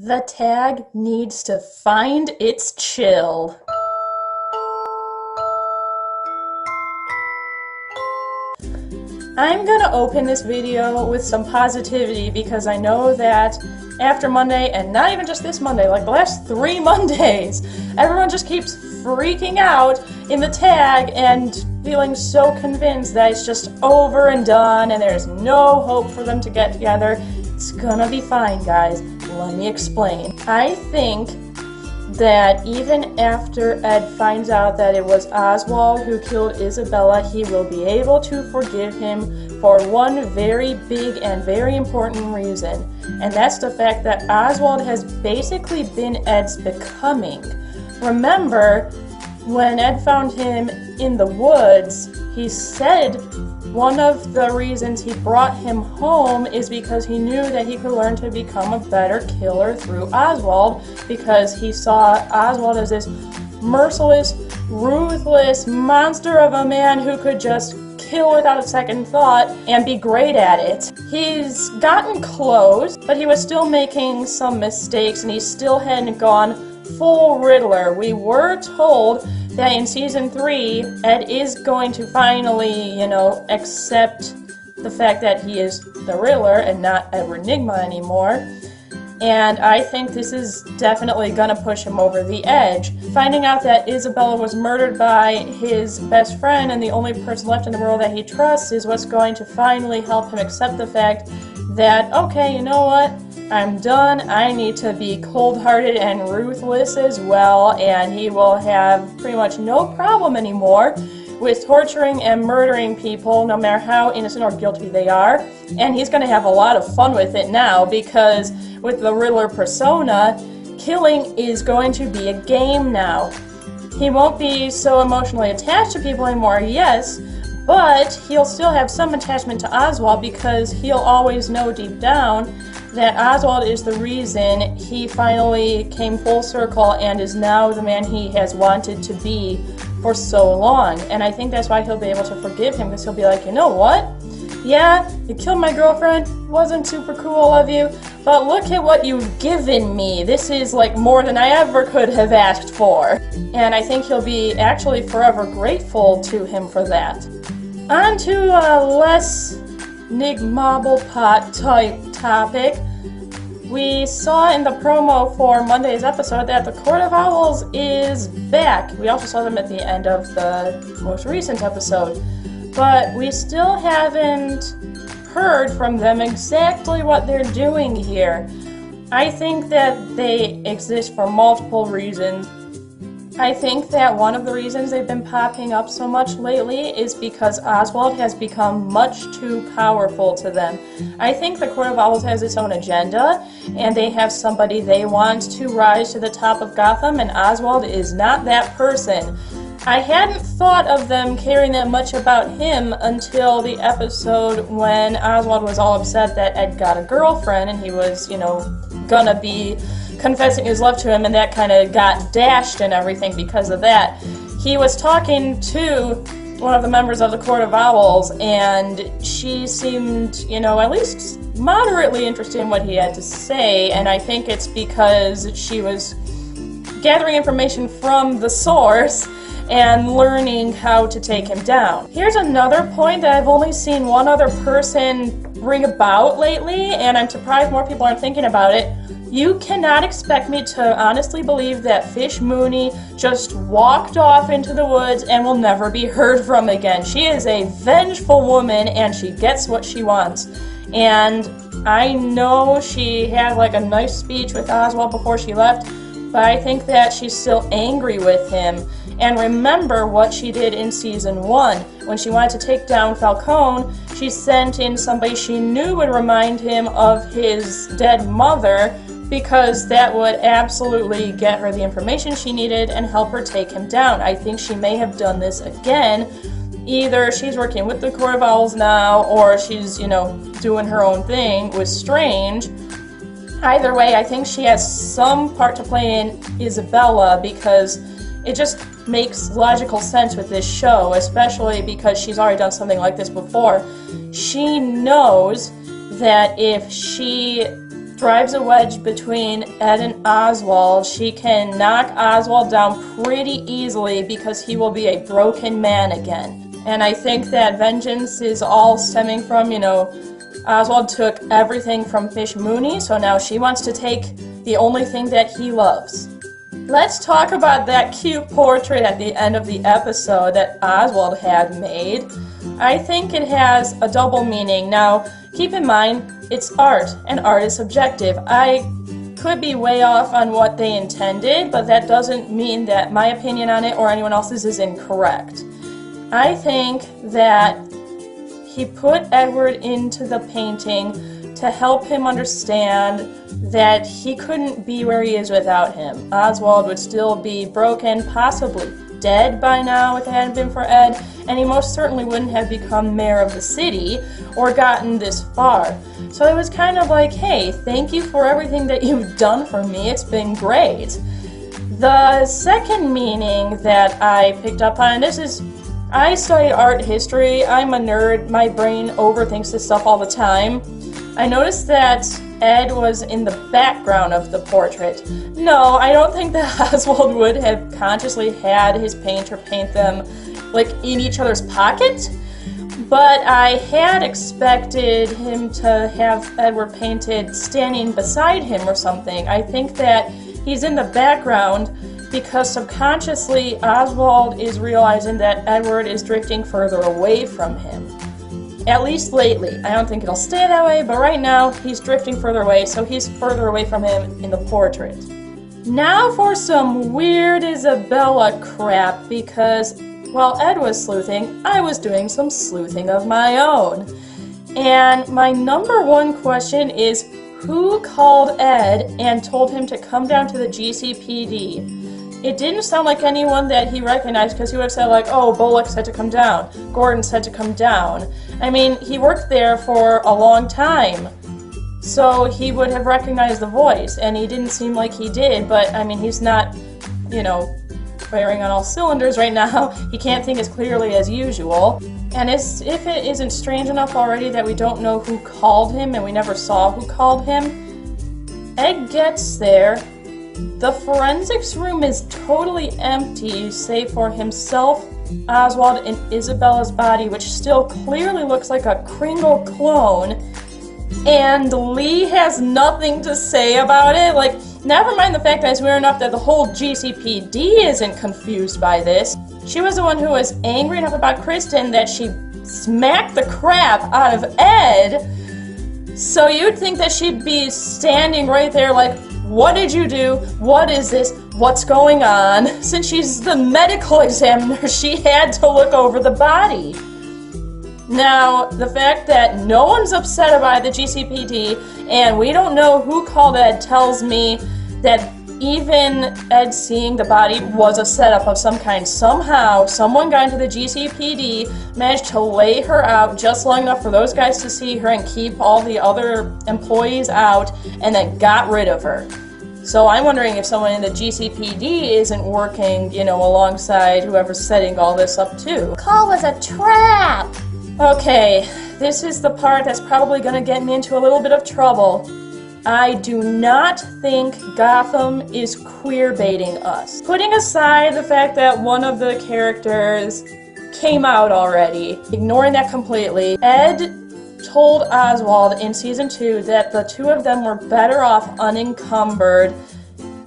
The tag needs to find its chill. I'm gonna open this video with some positivity because I know that after Monday, and not even just this Monday, like the last 3 Mondays, everyone just keeps freaking out in the tag and feeling so convinced that it's just over and done and there's no hope for them to get together. It's gonna be fine, guys. Let me explain. I think that even after Ed finds out that it was Oswald who killed Isabella, he will be able to forgive him for one very big and very important reason. And that's the fact that Oswald has basically been Ed's becoming. Remember, when Ed found him in the woods, he said one of the reasons he brought him home is because he knew that he could learn to become a better killer through Oswald, because he saw Oswald as this merciless, ruthless monster of a man who could just kill without a second thought and be great at it. He's gotten close, but he was still making some mistakes and he still hadn't gone full Riddler. We were told that in season 3, Ed is going to finally, accept the fact that he is the Riddler and not Edward Nygma anymore. And I think this is definitely gonna push him over the edge. Finding out that Isabella was murdered by his best friend and the only person left in the world that he trusts is what's going to finally help him accept the fact that, okay, you know what? I'm done. I need to be cold-hearted and ruthless as well, and he will have pretty much no problem anymore with torturing and murdering people, no matter how innocent or guilty they are. And he's going to have a lot of fun with it now, because with the Riddler persona, killing is going to be a game now. He won't be so emotionally attached to people anymore, yes, but he'll still have some attachment to Oswald because he'll always know deep down that Oswald is the reason he finally came full circle and is now the man he has wanted to be for so long. And I think that's why he'll be able to forgive him, because he'll be like, you know what? Yeah, you killed my girlfriend, wasn't super cool of you, but look at what you've given me. This is like more than I ever could have asked for. And I think he'll be actually forever grateful to him for that. On to a less Nygmobblethoughts type topic. We saw in the promo for Monday's episode that the Court of Owls is back. We also saw them at the end of the most recent episode. But we still haven't heard from them exactly what they're doing here. I think that they exist for multiple reasons. I think that one of the reasons they've been popping up so much lately is because Oswald has become much too powerful to them. I think the Court of Owls has its own agenda, and they have somebody they want to rise to the top of Gotham, and Oswald is not that person. I hadn't thought of them caring that much about him until the episode when Oswald was all upset that Ed got a girlfriend, and he was, gonna be confessing his love to him, and that kind of got dashed and everything because of that. He was talking to one of the members of the Court of Owls, and she seemed, at least moderately interested in what he had to say, and I think it's because she was gathering information from the source and learning how to take him down. Here's another point that I've only seen one other person bring about lately, and I'm surprised more people aren't thinking about it. You cannot expect me to honestly believe that Fish Mooney just walked off into the woods and will never be heard from again. She is a vengeful woman and she gets what she wants. And I know she had like a nice speech with Oswald before she left, but I think that she's still angry with him. And remember what she did in season 1. When she wanted to take down Falcone, she sent in somebody she knew would remind him of his dead mother, because that would absolutely get her the information she needed and help her take him down. I think she may have done this again. Either she's working with the Court of Owls now, or she's, doing her own thing with Strange. Either way, I think she has some part to play in Isabella, because it just makes logical sense with this show, especially because she's already done something like this before. She knows that if she drives a wedge between Ed and Oswald, she can knock Oswald down pretty easily because he will be a broken man again. And I think that vengeance is all stemming from, Oswald took everything from Fish Mooney, so now she wants to take the only thing that he loves. Let's talk about that cute portrait at the end of the episode that Oswald had made. I think it has a double meaning. Now, keep in mind, it's art, and art is subjective. I could be way off on what they intended, but that doesn't mean that my opinion on it or anyone else's is incorrect. I think that he put Edward into the painting to help him understand that he couldn't be where he is without him. Oswald would still be broken, possibly dead by now if it hadn't been for Ed, and he most certainly wouldn't have become mayor of the city or gotten this far. So it was kind of like, hey, thank you for everything that you've done for me. It's been great. The second meaning that I picked up on, I study art history. I'm a nerd. My brain overthinks this stuff all the time. I noticed that Ed was in the background of the portrait. No, I don't think that Oswald would have consciously had his painter paint them like in each other's pocket, but I had expected him to have Edward painted standing beside him or something. I think that he's in the background because subconsciously Oswald is realizing that Edward is drifting further away from him. At least lately. I don't think it'll stay that way, but right now he's drifting further away, so he's further away from him in the portrait. Now for some weird Isabella crap, because while Ed was sleuthing, I was doing some sleuthing of my own. And my number one question is, who called Ed and told him to come down to the GCPD? It didn't sound like anyone that he recognized, because he would have said like, oh, Bullock said to come down, Gordon said to come down. I mean, he worked there for a long time, so he would have recognized the voice, and he didn't seem like he did, but I mean, he's not, firing on all cylinders right now. He can't think as clearly as usual. And if it isn't strange enough already that we don't know who called him and we never saw who called him, Ed gets there. The forensics room is totally empty, save for himself, Oswald, and Isabella's body, which still clearly looks like a Kringle clone. And Lee has nothing to say about it. Like, never mind the fact that it's weird enough that the whole GCPD isn't confused by this. She was the one who was angry enough about Kristen that she smacked the crap out of Ed. So you'd think that she'd be standing right there like, what did you do? What is this? What's going on? Since she's the medical examiner, she had to look over the body. Now, the fact that no one's upset about the GCPD and we don't know who called Ed tells me that even Ed seeing the body was a setup of some kind. Somehow, someone got into the GCPD, managed to lay her out just long enough for those guys to see her and keep all the other employees out, and then got rid of her. So I'm wondering if someone in the GCPD isn't working, alongside whoever's setting all this up too. Call was a trap! Okay, this is the part that's probably gonna get me into a little bit of trouble. I do not think Gotham is queer baiting us. Putting aside the fact that one of the characters came out already, ignoring that completely, Ed told Oswald in season 2 that the two of them were better off unencumbered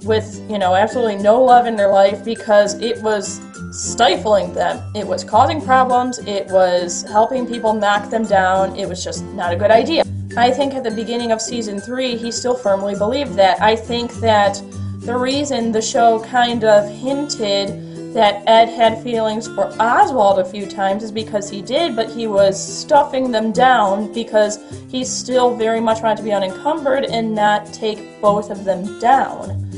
with, absolutely no love in their life because it was stifling them. It was causing problems, it was helping people knock them down, it was just not a good idea. I think at the beginning of season 3, he still firmly believed that. I think that the reason the show kind of hinted that Ed had feelings for Oswald a few times is because he did, but he was stuffing them down because he still very much wanted to be unencumbered and not take both of them down.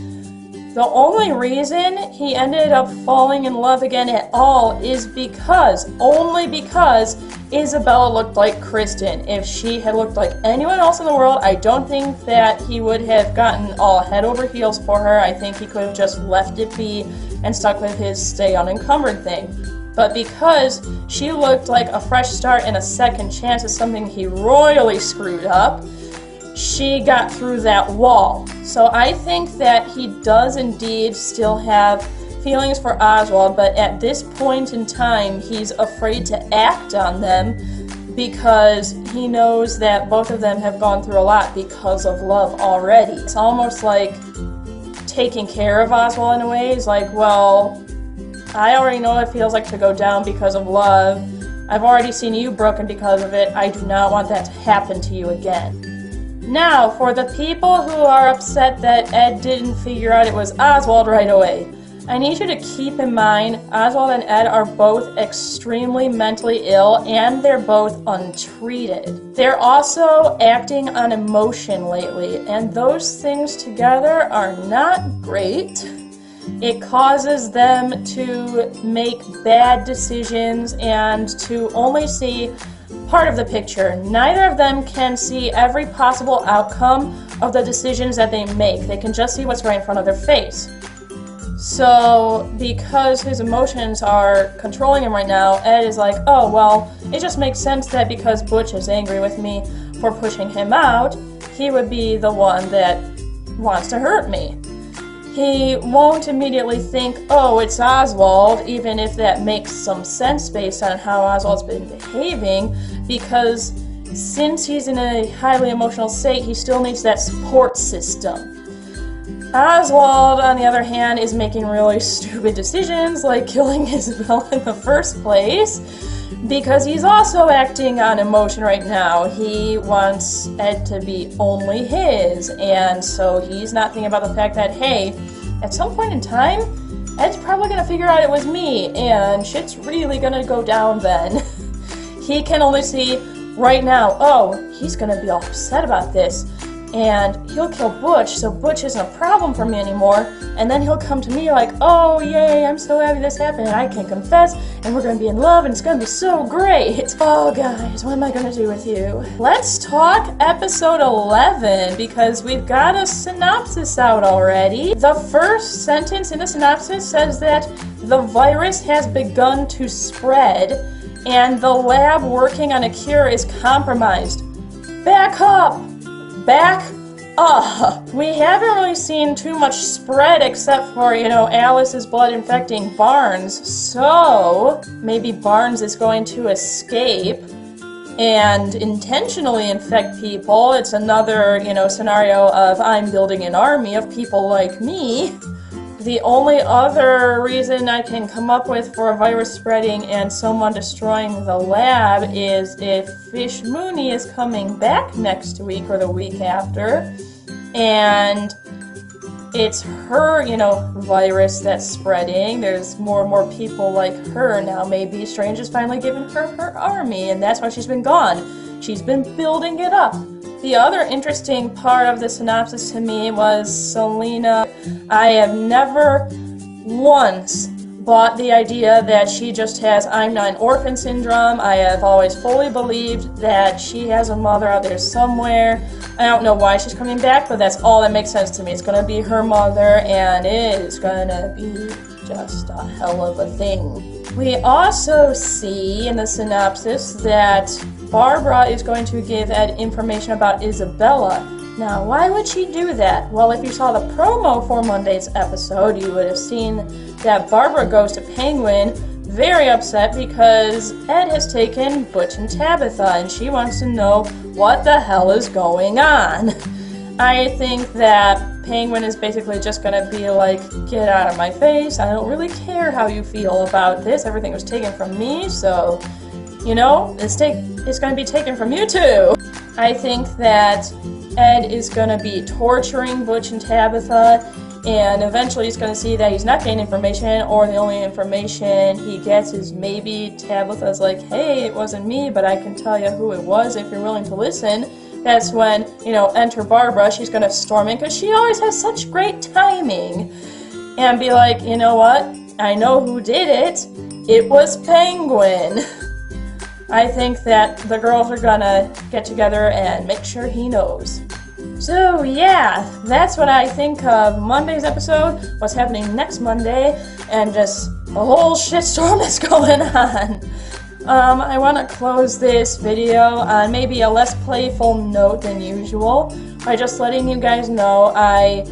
The only reason he ended up falling in love again at all is only because Isabella looked like Kristen. If she had looked like anyone else in the world, I don't think that he would have gotten all head over heels for her. I think he could have just left it be and stuck with his stay unencumbered thing. But because she looked like a fresh start and a second chance is something he royally screwed up, she got through that wall. So I think that he does indeed still have feelings for Oswald, but at this point in time, he's afraid to act on them because he knows that both of them have gone through a lot because of love already. It's almost like taking care of Oswald in a way. He's like, well, I already know what it feels like to go down because of love. I've already seen you broken because of it. I do not want that to happen to you again. Now, for the people who are upset that Ed didn't figure out it was Oswald right away, I need you to keep in mind Oswald and Ed are both extremely mentally ill and they're both untreated. They're also acting on emotion lately, and those things together are not great. It causes them to make bad decisions and to only see part of the picture. Neither of them can see every possible outcome of the decisions that they make. They can just see what's right in front of their face. So, because his emotions are controlling him right now, Ed is like, oh, well, it just makes sense that because Butch is angry with me for pushing him out, he would be the one that wants to hurt me. He won't immediately think, oh, it's Oswald, even if that makes some sense based on how Oswald's been behaving, because since he's in a highly emotional state, he still needs that support system. Oswald, on the other hand, is making really stupid decisions, like killing Isabel in the first place, because he's also acting on emotion right now. He wants Ed to be only his, and so he's not thinking about the fact that, hey, at some point in time, Ed's probably going to figure out it was me, and shit's really going to go down then. He can only see right now, oh, he's going to be all upset about this, and he'll kill Butch, so Butch isn't a problem for me anymore, and then he'll come to me like, oh, yay, I'm so happy this happened, and I can confess, and we're going to be in love, and it's going to be so great. Oh, guys, what am I going to do with you? Let's talk episode 11, because we've got a synopsis out already. The first sentence in the synopsis says that the virus has begun to spread, and the lab working on a cure is compromised. Back up! Back up! We haven't really seen too much spread except for, Alice's blood infecting Barnes, so maybe Barnes is going to escape and intentionally infect people. It's another, scenario of I'm building an army of people like me. The only other reason I can come up with for a virus spreading and someone destroying the lab is if Fish Mooney is coming back next week or the week after, and it's her, virus that's spreading. There's more and more people like her now. Maybe Strange has finally given her her army, and that's why she's been gone. She's been building it up. The other interesting part of the synopsis to me was Selena. I have never once bought the idea that she just has I'm not an orphan syndrome. I have always fully believed that she has a mother out there somewhere. I don't know why she's coming back, but that's all that makes sense to me. It's going to be her mother, and it is going to be just a hell of a thing. We also see in the synopsis that Barbara is going to give Ed information about Isabella. Now, why would she do that? Well, if you saw the promo for Monday's episode, you would have seen that Barbara goes to Penguin very upset because Ed has taken Butch and Tabitha, and she wants to know what the hell is going on. I think that Penguin is basically just going to be like, get out of my face, I don't really care how you feel about this, everything was taken from me, so, it's going to be taken from you too. I think that Ed is going to be torturing Butch and Tabitha, and eventually he's going to see that he's not getting information, or the only information he gets is maybe Tabitha's like, hey, it wasn't me, but I can tell you who it was if you're willing to listen. That's when, enter Barbara. She's going to storm in because she always has such great timing. And be like, you know what? I know who did it. It was Penguin. I think that the girls are going to get together and make sure he knows. So yeah, that's what I think of Monday's episode, what's happening next Monday, and just a whole shitstorm that's going on. I want to close this video on maybe a less playful note than usual by just letting you guys know I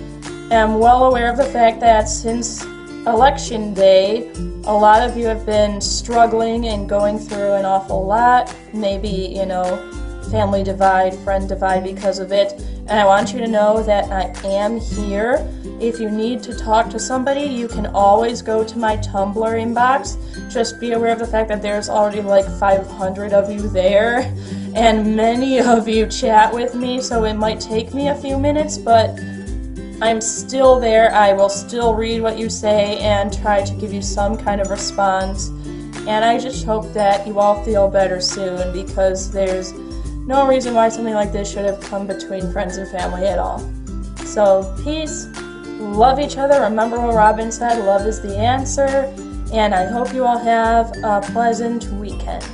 am well aware of the fact that since Election Day, a lot of you have been struggling and going through an awful lot, maybe, you know, family divide, friend divide because of it, and I want you to know that I am here. If you need to talk to somebody, you can always go to my Tumblr inbox. Just be aware of the fact that there's already like 500 of you there, and many of you chat with me, so it might take me a few minutes, but I'm still there. I will still read what you say and try to give you some kind of response, and I just hope that you all feel better soon, because there's no reason why something like this should have come between friends and family at all. So, peace, love each other, remember what Robin said, love is the answer, and I hope you all have a pleasant weekend.